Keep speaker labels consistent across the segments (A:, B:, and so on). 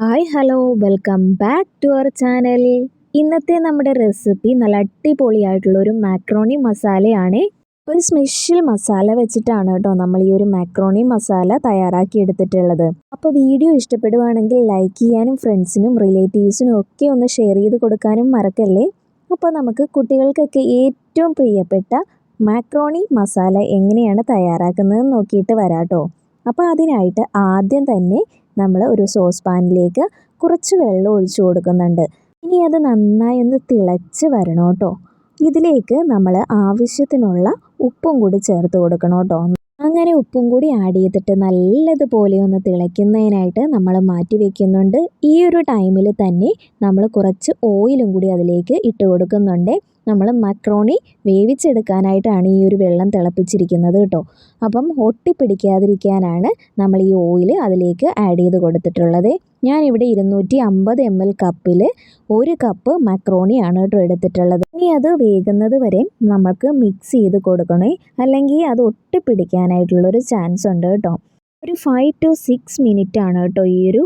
A: Hi hello welcome back to our channel. ഇന്നത്തെ നമ്മുടെ recipe നല്ല അടിപൊളിയായിട്ടുള്ള ഒരു മാക്രോണി മസാലയാണ്. ഒരു സ്പെഷ്യൽ മസാല വെച്ചിട്ടാണ് കേട്ടോ നമ്മൾ ഈ ഒരു മാക്രോണി മസാല തയ്യാറാക്കി എടുത്തിട്ടുള്ളത്. അപ്പോൾ വീഡിയോ ഇഷ്ടപ്പെടുവാണെങ്കിൽ ലൈക്ക് ചെയ്യാനും ഫ്രണ്ട്സിനും റിലേറ്റീവ്സിനും ഒക്കെ ഒന്ന് ഷെയർ ചെയ്ത് കൊടുക്കാനും മറക്കല്ലേ. അപ്പോൾ നമുക്ക് കുട്ടികൾക്കൊക്കെ ഏറ്റവും പ്രിയപ്പെട്ട മാക്രോണി മസാല എങ്ങനെയാണ് തയ്യാറാക്കുന്നതെന്ന് നോക്കിയിട്ട് വരാം കേട്ടോ. അപ്പോൾ അതിനായിട്ട് ആദ്യം തന്നെ നമ്മൾ ഒരു സോസ് പാനിലേക്ക് കുറച്ച് വെള്ളം ഒഴിച്ചു കൊടുക്കുന്നുണ്ട്. ഇനി അത് നന്നായി ഒന്ന് തിളച്ച് വരണം കേട്ടോ. ഇതിലേക്ക് നമ്മൾ ആവശ്യത്തിനുള്ള ഉപ്പും കൂടി ചേർത്ത് കൊടുക്കണം കേട്ടോ. അങ്ങനെ ഉപ്പും കൂടി ആഡ് ചെയ്തിട്ട് നല്ലതുപോലെ ഒന്ന് തിളയ്ക്കുന്നതിനായിട്ട് നമ്മൾ മാറ്റി വെക്കുന്നുണ്ട്. ഈ ഒരു ടൈമിൽ തന്നെ നമ്മൾ കുറച്ച് ഓയിലും കൂടി അതിലേക്ക് ഇട്ട് കൊടുക്കുന്നുണ്ട്. നമ്മൾ മക്രോണി വേവിച്ചെടുക്കാനായിട്ടാണ് ഈ ഒരു വെള്ളം തിളപ്പിച്ചിരിക്കുന്നത് കേട്ടോ. അപ്പം ഒട്ടിപ്പിടിക്കാതിരിക്കാനാണ് നമ്മൾ ഈ ഓയിൽ അതിലേക്ക് ആഡ് ചെയ്ത് കൊടുത്തിട്ടുള്ളത്. ഞാനിവിടെ 250 ml കപ്പിൽ 1 കപ്പ് മക്രോണിയാണ് കേട്ടോ എടുത്തിട്ടുള്ളത്. ഇനി അത് വേകുന്നത് വരെ നമുക്ക് മിക്സ് ചെയ്ത് കൊടുക്കണേ, അല്ലെങ്കിൽ അത് ഒട്ടിപ്പിടിക്കാനായിട്ടുള്ളൊരു ചാൻസ് ഉണ്ട് കേട്ടോ. ഒരു 5 to 6 മിനിറ്റ് ആണ് കേട്ടോ ഈ ഒരു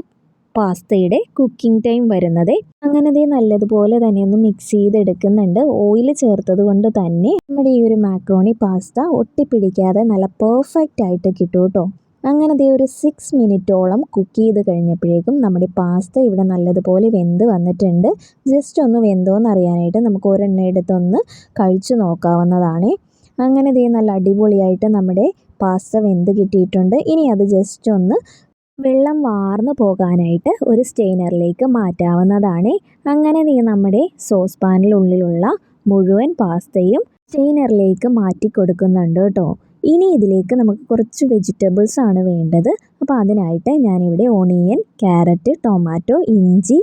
A: പാസ്തയുടെ കുക്കിംഗ് ടൈം വരുന്നത്. അങ്ങനെ ദേ നല്ലതുപോലെ തന്നെ ഒന്ന് മിക്സ് ചെയ്തെടുക്കുന്നുണ്ട്. ഓയിൽ ചേർത്തത് കൊണ്ട് തന്നെ നമ്മുടെ ഈ ഒരു മാക്രോണി പാസ്ത ഒട്ടിപ്പിടിക്കാതെ നല്ല പെർഫെക്റ്റ് ആയിട്ട് കിട്ടും കേട്ടോ. അങ്ങനെ ദേ ഒരു 6 മിനിറ്റോളം കുക്ക് ചെയ്ത് കഴിഞ്ഞപ്പോഴേക്കും നമ്മുടെ പാസ്ത ഇവിടെ നല്ലതുപോലെ വെന്ത് വന്നിട്ടുണ്ട്. ജസ്റ്റ് ഒന്ന് വെന്തോന്ന് അറിയാനായിട്ട് നമുക്ക് ഒരെണ്ണം എടുത്തൊന്ന് കഴിച്ചു നോക്കാവുന്നതാണ്. അങ്ങനെ ദേ നല്ല അടിപൊളിയായിട്ട് നമ്മുടെ പാസ്ത വെന്ത് കിട്ടിയിട്ടുണ്ട്. ഇനി അത് ജസ്റ്റ് ഒന്ന് വെള്ളം വാർന്നു പോകാനായിട്ട് ഒരു സ്റ്റെയിനറിലേക്ക് മാറ്റാവുന്നതാണ്. അങ്ങനെ നീ നമ്മുടെ സോസ് പാനിനുള്ളിലുള്ള മുഴുവൻ പാസ്തയും സ്റ്റെയിനറിലേക്ക് മാറ്റി കൊടുക്കുന്നുണ്ട് കേട്ടോ. ഇനി ഇതിലേക്ക് നമുക്ക് കുറച്ച് വെജിറ്റബിൾസ് ആണ് വേണ്ടത്. അപ്പോൾ അതിനായിട്ട് ഞാനിവിടെ ഓണിയൻ, ക്യാരറ്റ്, ടൊമാറ്റോ, ഇഞ്ചി,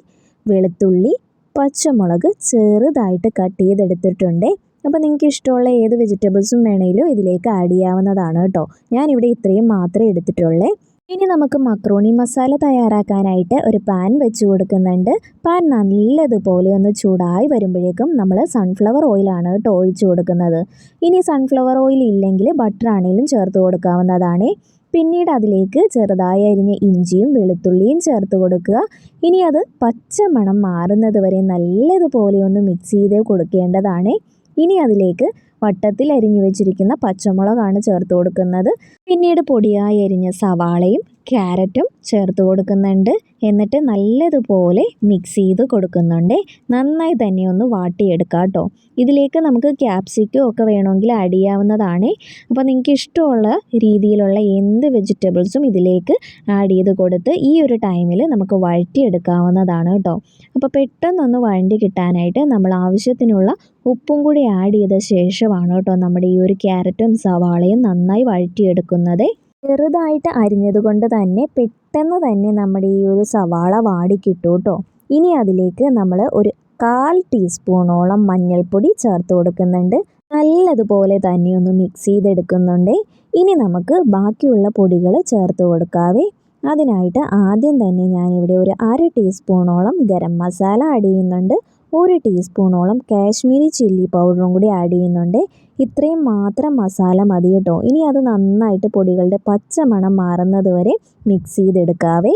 A: വെളുത്തുള്ളി, പച്ചമുളക് ചെറുതായിട്ട് കട്ട് ചെയ്തെടുത്തിട്ടുണ്ട്. അപ്പോൾ നിങ്ങൾക്ക് ഇഷ്ടമുള്ള ഏത് വെജിറ്റബിൾസും വേണമെങ്കിലും ഇതിലേക്ക് ആഡ് ചെയ്യാവുന്നതാണ് കേട്ടോ. ഞാനിവിടെ ഇത്രയും മാത്രമേ എടുത്തിട്ടുള്ളൂ. ഇനി നമുക്ക് മക്രോണി മസാല തയ്യാറാക്കാനായിട്ട് ഒരു പാൻ വെച്ച് കൊടുക്കുന്നുണ്ട്. പാൻ നല്ലതുപോലെ ഒന്ന് ചൂടായി വരുമ്പോഴേക്കും നമ്മൾ സൺഫ്ലവർ ഓയിലാണ് കേട്ടോ ഒഴിച്ചു കൊടുക്കുന്നത്. ഇനി സൺഫ്ലവർ ഓയിൽ ഇല്ലെങ്കിൽ ബട്ടർ ആണെങ്കിലും ചേർത്ത് കൊടുക്കാവുന്നതാണ്. പിന്നീട് അതിലേക്ക് ചെറുതായി അരിഞ്ഞ ഇഞ്ചിയും വെളുത്തുള്ളിയും ചേർത്ത് കൊടുക്കുക. ഇനി അത് പച്ചമണം മാറുന്നത് വരെ നല്ലതുപോലെ ഒന്ന് മിക്സ് ചെയ്ത് കൊടുക്കേണ്ടതാണ്. ഇനി അതിലേക്ക് വട്ടത്തിൽ അരിഞ്ഞു വെച്ചിരിക്കുന്ന പച്ചമുളകാണ് ചേർത്ത് കൊടുക്കുന്നത്. പിന്നീട് പൊടിയായി അരിഞ്ഞ സവാളയും ക്യാരറ്റും ചേർത്ത് കൊടുക്കുന്നുണ്ട്. എന്നിട്ട് നല്ലതുപോലെ മിക്സ് ചെയ്ത് കൊടുക്കുന്നുണ്ട്. നന്നായി തന്നെ ഒന്ന് വാട്ടിയെടുക്കാം കേട്ടോ. ഇതിലേക്ക് നമുക്ക് ക്യാപ്സിക്കം ഒക്കെ വേണമെങ്കിൽ ആഡ് ചെയ്യാവുന്നതാണ്. അപ്പോൾ നിങ്ങൾക്ക് ഇഷ്ടമുള്ള രീതിയിലുള്ള എന്ത് വെജിറ്റബിൾസും ഇതിലേക്ക് ആഡ് ചെയ്ത് കൊടുത്ത് ഈ ഒരു ടൈമിൽ നമുക്ക് വഴറ്റിയെടുക്കാവുന്നതാണ് കേട്ടോ. അപ്പോൾ പെട്ടെന്നൊന്ന് വഴണ്ടി കിട്ടാനായിട്ട് നമ്മൾ ആവശ്യത്തിനുള്ള ഉപ്പും കൂടി ആഡ് ചെയ്ത ശേഷമാണ് കേട്ടോ നമ്മുടെ ഈ ഒരു ക്യാരറ്റും സവാളയും നന്നായി വഴറ്റിയെടുക്കുന്നത്. ചെറുതായിട്ട് അരിഞ്ഞത് കൊണ്ട് തന്നെ പെട്ടെന്ന് തന്നെ നമ്മുടെ ഈ ഒരു സവാള വാടിക്കിട്ടും കേട്ടോ. ഇനി അതിലേക്ക് നമ്മൾ ഒരു 1/4 ടീസ്പൂണോളം മഞ്ഞൾപ്പൊടി ചേർത്ത് കൊടുക്കുന്നുണ്ട്. നല്ലതുപോലെ തന്നെ ഒന്ന് മിക്സ് ചെയ്തെടുക്കുന്നുണ്ട്. ഇനി നമുക്ക് ബാക്കിയുള്ള പൊടികൾ ചേർത്ത് കൊടുക്കാവേ. അതിനായിട്ട് ആദ്യം തന്നെ ഞാനിവിടെ ഒരു 1/2 ടീസ്പൂണോളം ഗരം മസാല ആഡ് ചെയ്യുന്നുണ്ട്. 1 ടീസ്പൂണോളം കാശ്മീരി ചില്ലി പൗഡറും കൂടി ആഡ് ചെയ്യുന്നുണ്ട്. ഇത്രയും മാത്രം മസാല മതി കേട്ടോ. ഇനി അത് നന്നായിട്ട് പൊടികളുടെ പച്ചമണം മാറുന്നത് വരെ മിക്സ് ചെയ്തെടുക്കാവേ.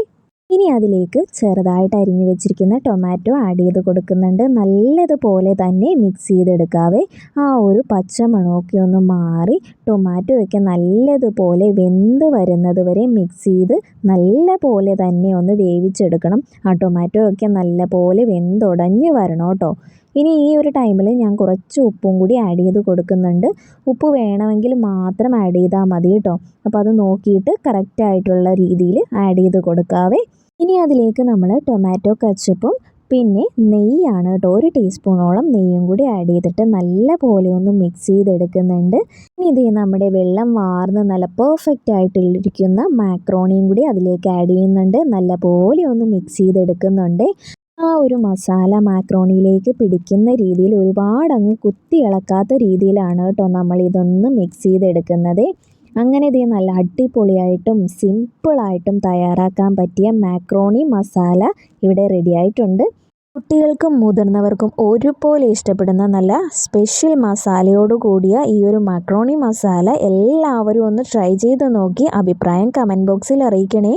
A: ഇനി അതിലേക്ക് ചെറുതായിട്ട് അരിഞ്ഞു വെച്ചിരിക്കുന്ന ടൊമാറ്റോ ആഡ് ചെയ്ത് കൊടുക്കുന്നുണ്ട്. നല്ലതുപോലെ തന്നെ മിക്സ് ചെയ്തെടുക്കാവേ. ആ ഒരു പച്ചമണമൊക്കെ ഒന്ന് മാറി ടൊമാറ്റോ ഒക്കെ നല്ലതുപോലെ വെന്ത് വരുന്നത് വരെ മിക്സ് ചെയ്ത് നല്ലപോലെ തന്നെ ഒന്ന് വേവിച്ചെടുക്കണം. ആ ടൊമാറ്റോ ഒക്കെ നല്ലപോലെ വെന്തുടഞ്ഞ് വരണം കേട്ടോ. ഇനി ഈ ഒരു ടൈമിൽ ഞാൻ കുറച്ച് ഉപ്പും കൂടി ആഡ് ചെയ്ത് കൊടുക്കുന്നുണ്ട്. ഉപ്പ് വേണമെങ്കിൽ മാത്രം ആഡ് ചെയ്താൽ മതി കേട്ടോ. അപ്പോൾ അത് നോക്കിയിട്ട് കറക്റ്റായിട്ടുള്ള രീതിയിൽ ആഡ് ചെയ്ത് കൊടുക്കാവേ. ഇനി അതിലേക്ക് നമ്മൾ ടൊമാറ്റോ കച്ചപ്പും പിന്നെ നെയ്യാണ് കേട്ടോ. 1 ടീസ്പൂണോളം നെയ്യും കൂടി ആഡ് ചെയ്തിട്ട് നല്ലപോലെ ഒന്ന് മിക്സ് ചെയ്തെടുക്കുന്നുണ്ട്. ഇനി ഇത് നമ്മുടെ വെള്ളം വാർന്ന് നല്ല പെർഫെക്റ്റ് ആയിട്ടിരിക്കുന്ന മാക്രോണിയും കൂടി അതിലേക്ക് ആഡ് ചെയ്യുന്നുണ്ട്. നല്ലപോലെ ഒന്ന് മിക്സ് ചെയ്തെടുക്കുന്നുണ്ട്. ആ ഒരു മസാല മാക്രോണിയിലേക്ക് പിടിക്കുന്ന രീതിയിൽ ഒരുപാട് അങ്ങ് കുത്തി ഇളക്കാത്ത രീതിയിലാണ് കേട്ടോ നമ്മൾ ഇതൊന്ന് മിക്സ് ചെയ്തെടുക്കുന്നത്. അങ്ങനെ ഇത് നല്ല അടിപൊളിയായിട്ടും സിമ്പിളായിട്ടും തയ്യാറാക്കാൻ പറ്റിയ മാക്രോണി മസാല ഇവിടെ റെഡി ആയിട്ടുണ്ട്. കുട്ടികൾക്കും മുതിർന്നവർക്കും ഒരുപോലെ ഇഷ്ടപ്പെടുന്ന നല്ല സ്പെഷ്യൽ മസാലയോട് കൂടിയ ഈ ഒരു മാക്രോണി മസാല എല്ലാവരും ഒന്ന് ട്രൈ ചെയ്ത് നോക്കി അഭിപ്രായം കമൻറ്റ് ബോക്സിൽ അറിയിക്കണേ.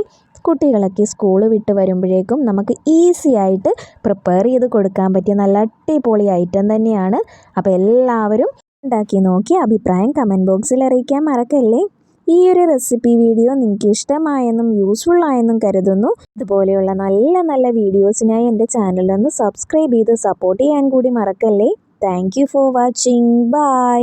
A: കുട്ടികളൊക്കെ സ്കൂൾ വിട്ട് വരുമ്പോഴേക്കും നമുക്ക് ഈസി ആയിട്ട് പ്രിപ്പയർ ചെയ്ത് കൊടുക്കാൻ പറ്റിയ നല്ല അടിപൊളി ഐറ്റം തന്നെയാണ്. അപ്പോൾ എല്ലാവരും ഉണ്ടാക്കി നോക്കി അഭിപ്രായം കമൻറ്റ് ബോക്സിൽ അറിയിക്കാൻ മറക്കല്ലേ. ഈ ഒരു റെസിപ്പി വീഡിയോ നിങ്ങൾക്ക് ഇഷ്ടമായെന്നും യൂസ്ഫുൾ ആയെന്നും കരുതുന്നു. ഇതുപോലെയുള്ള നല്ല നല്ല വീഡിയോസിനായി എൻ്റെ ചാനലൊന്ന് സബ്സ്ക്രൈബ് ചെയ്ത് സപ്പോർട്ട് ചെയ്യാൻ കൂടി മറക്കല്ലേ. Thank you for watching. By.